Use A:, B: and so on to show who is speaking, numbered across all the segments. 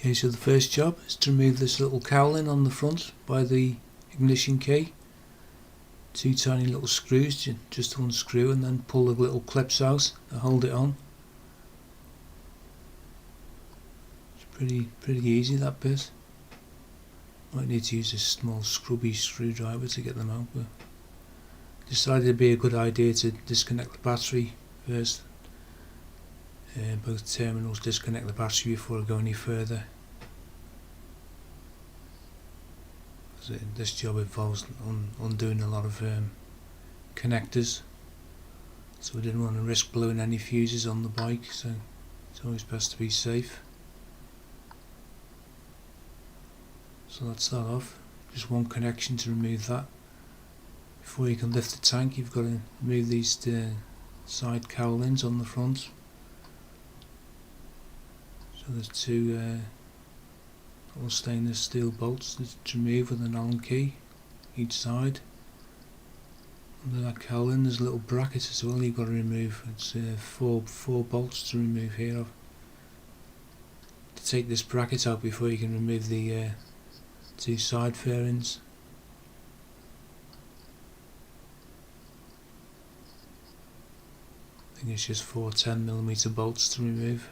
A: Okay, so the first job is to remove this little cowling on the front by the ignition key. Two tiny little screws, just to unscrew, and then pull the little clips out to hold it on. It's pretty easy, that bit. Might need to use a small scrubby screwdriver to get them out, but decided it'd be a good idea to disconnect the battery first. Both terminals, disconnect the battery before I go any further. This job involves undoing a lot of connectors, so we didn't want to risk blowing any fuses on the bike, so it's always best to be safe. So let's start off. Just one connection to remove that. Before you can lift the tank, you've got to remove these side cowlings on the front. So there's two little stainless steel bolts to remove with an Allen key each side. Under that cowling there's a little bracket as well you've got to remove. It's four bolts to remove here. To take this bracket out before you can remove the two side fairings. I think it's just four 10mm bolts to remove.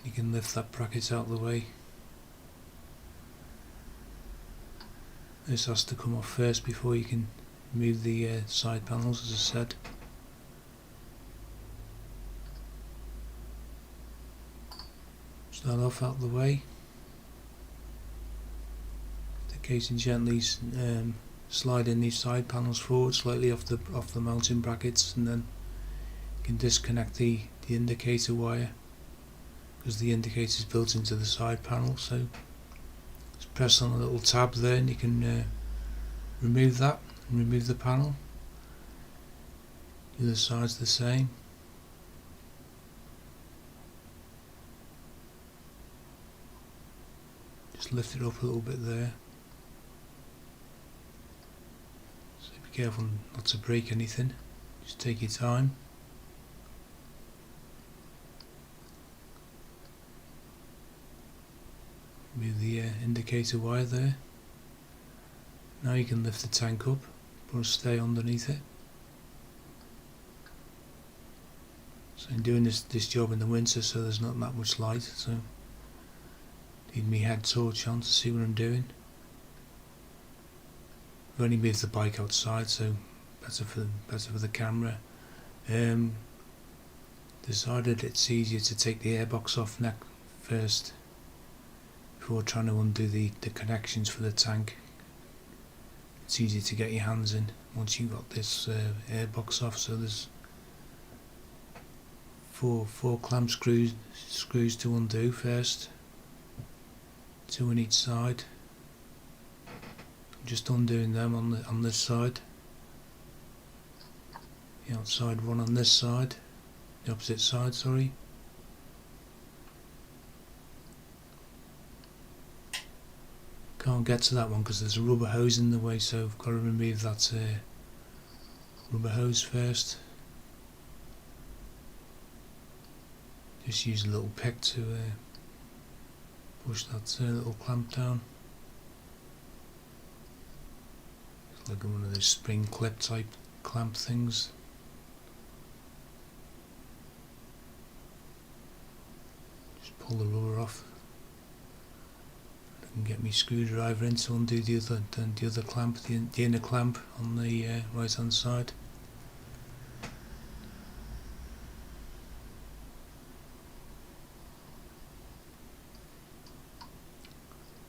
A: You can lift that bracket out of the way. This has to come off first before you can remove the side panels, as I said. Start off out of the way. The casing gently slide in these side panels forward slightly off the mounting brackets, and then you can disconnect the indicator wire, because the indicator is built into the side panel. So just press on a little tab there and you can remove that and remove the panel. The other side's the same. Just lift it up a little bit there. So be careful not to break anything. Just take your time. Remove the indicator wire there. Now you can lift the tank up, but stay underneath it. So I'm doing this job in the winter, so there's not that much light, so need my head torch on to see what I'm doing. I've only moved the bike outside, so better for the camera. Decided it's easier to take the airbox off neck first before trying to undo the connections for the tank. It's easy to get your hands in once you've got this airbox off. So there's four clamp screws to undo first, two on each side. I'm just undoing them on this side. The outside one on this side, the opposite side, sorry. Can't get to that one because there's a rubber hose in the way, so I've got to remove that rubber hose first. Just use a little pick to push that little clamp down. It's like one of those spring clip type clamp things. Just pull the rubber off. And get my screwdriver in to undo the other clamp, the inner clamp on the right hand side.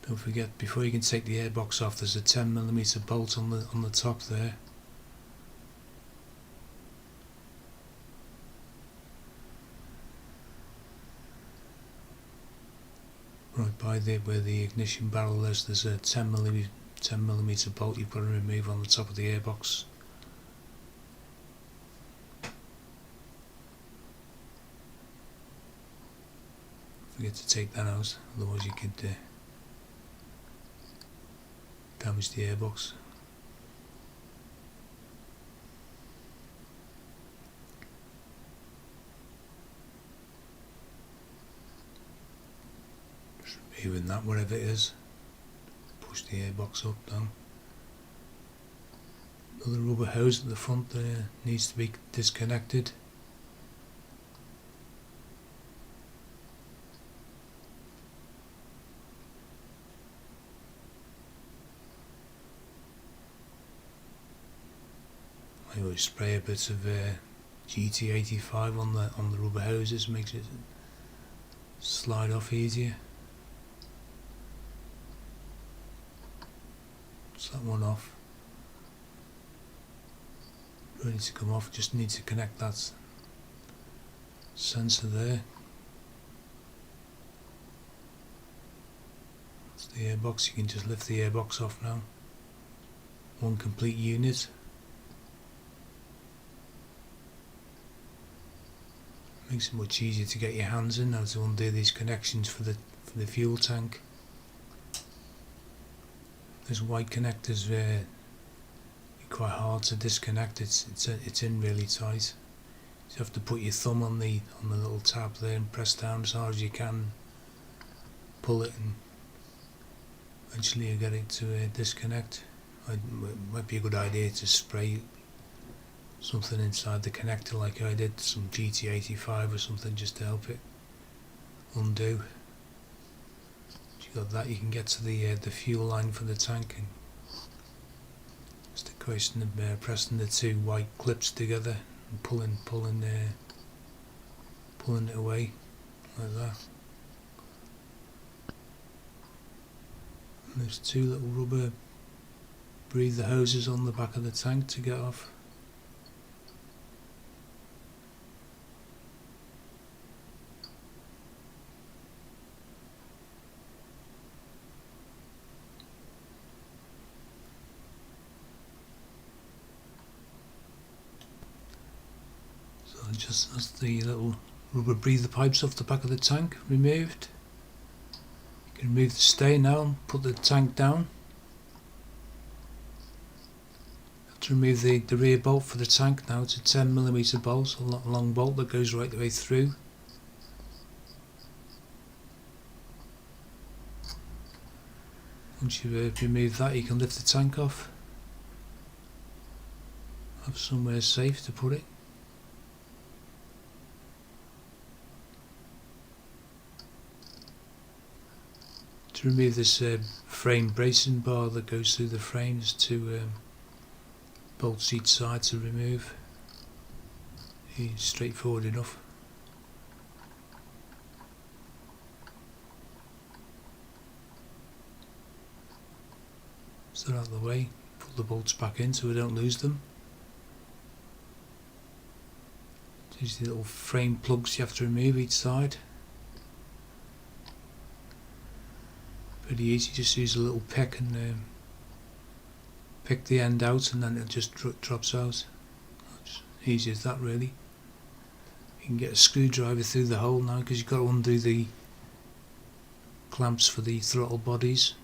A: Don't forget, before you can take the airbox off, there's a 10mm bolt on the top there. Right by where the ignition barrel is, there's a 10mm bolt you've got to remove on the top of the airbox. Forget to take that out, otherwise you could damage the airbox. Removing that, whatever it is. Push the airbox up now. Another rubber hose at the front there needs to be disconnected. I always spray a bit of GT85 on the rubber hoses, makes it slide off easier. That's that one off. Ready to come off, just need to connect that sensor there. That's the airbox, you can just lift the airbox off now. One complete unit. Makes it much easier to get your hands in now to undo these connections for the fuel tank. Those white connectors are quite hard to disconnect. It's in really tight. You have to put your thumb on the little tab there and press down as hard as you can. Pull it and eventually you get it to disconnect. It might be a good idea to spray something inside the connector like I did, some GT85 or something, just to help it undo. Once you got that, you can get to the fuel line for the tank, and just a question of pressing the two white clips together and pulling it away like that. And there's two little rubber breather hoses on the back of the tank to get off. Just as the little rubber breather pipes off the back of the tank removed. You can remove the stay now and put the tank down. You have to remove the rear bolt for the tank now. It's a 10mm bolt, a long bolt that goes right the way through. Once you've removed that, you can lift the tank off. Have somewhere safe to put it. To remove this frame bracing bar that goes through the frames, two bolts each side to remove. It's straightforward enough. So they're out of the way, put the bolts back in so we don't lose them. These are the little frame plugs you have to remove each side. Pretty easy, just use a little pick and pick the end out, and then it just drops out. It's easy as that, really. You can get a screwdriver through the hole now, because you've got to undo the clamps for the throttle bodies.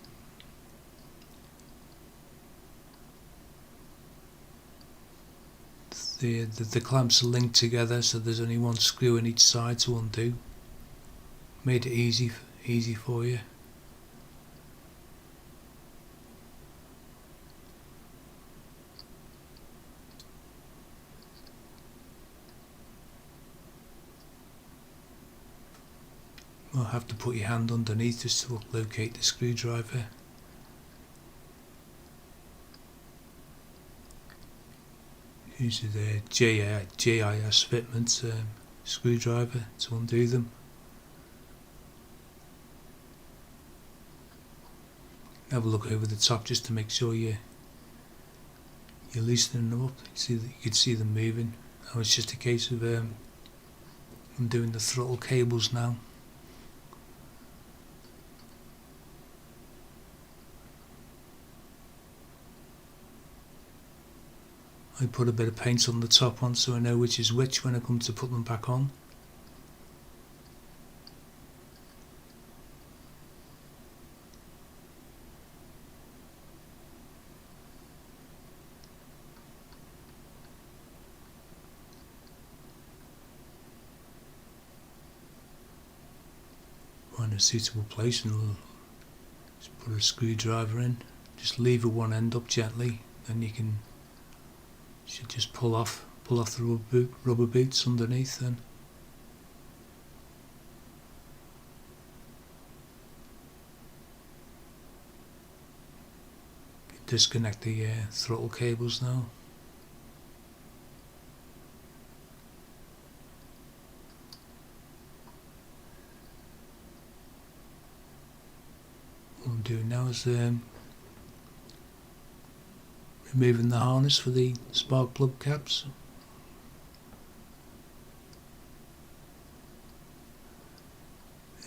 A: The clamps are linked together, so there's only one screw in each side to undo. Made it easy for you. You'll have to put your hand underneath just to locate the screwdriver. Use the JIS fitment screwdriver to undo them. Have a look over the top just to make sure you're loosening them up. You can see them moving. Now it's just a case of undoing the throttle cables now. I put a bit of paint on the top one so I know which is which when I come to put them back on. find a suitable place and we'll just put a screwdriver in. Just lever one end up gently, then you should just pull off the rubber boots underneath then. Disconnect the throttle cables now. What I'm doing now is removing the harness for the spark plug caps.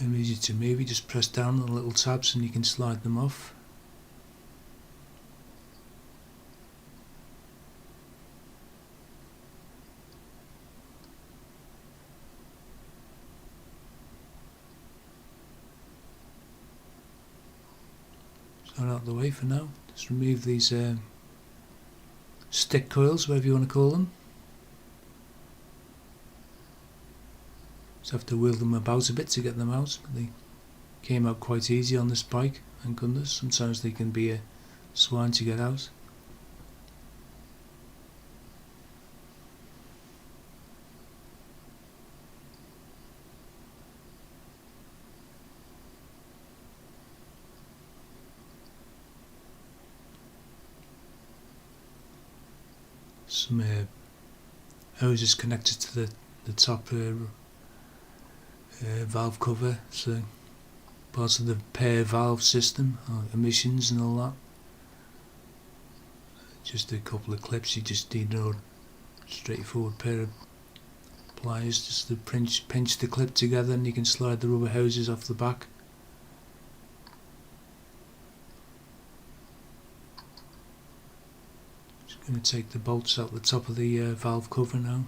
A: They're easy to move, you just press down on the little tabs and you can slide them off. So out of the way for now. Just remove these stick coils, whatever you want to call them. Just have to wheel them about a bit to get them out. They came out quite easy on this bike, thank goodness. Sometimes they can be a swine to get out. Some hoses connected to the top valve cover, so part of the pair valve system, emissions and all that. Just a couple of clips, you just need a straightforward pair of pliers just to pinch the clip together and you can slide the rubber hoses off the back. Going to take the bolts out the top of the valve cover now.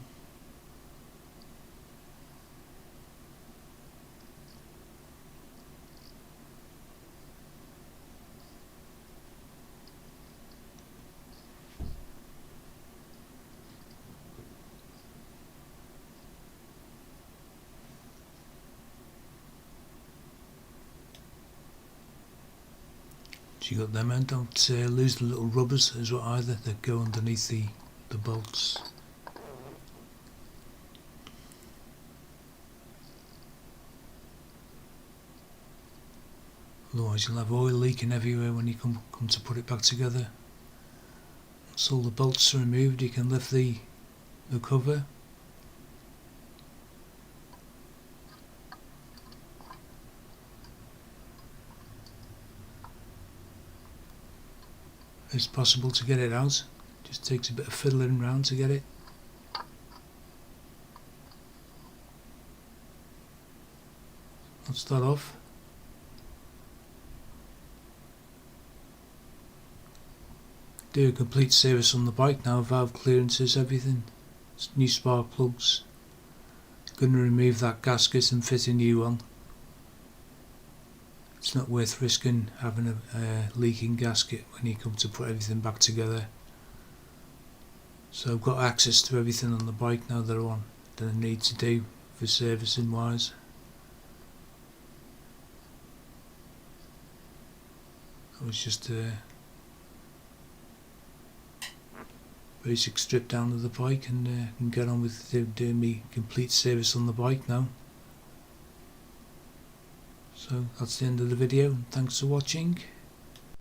A: You got them out, don't lose the little rubbers as well either that go underneath the bolts. Otherwise you'll have oil leaking everywhere when you come to put it back together. Once all the bolts are removed, you can lift the cover. It's possible to get it out, just takes a bit of fiddling around to get it. I'll start off. Do a complete service on the bike now, valve clearances, everything. New spark plugs. Going to remove that gasket and fit a new one. It's not worth risking having a leaking gasket when you come to put everything back together. So I've got access to everything on the bike now that I need to do for servicing wise. That was just a basic strip down of the bike and can get on with doing me complete service on the bike now. So that's the end of the video. Thanks for watching.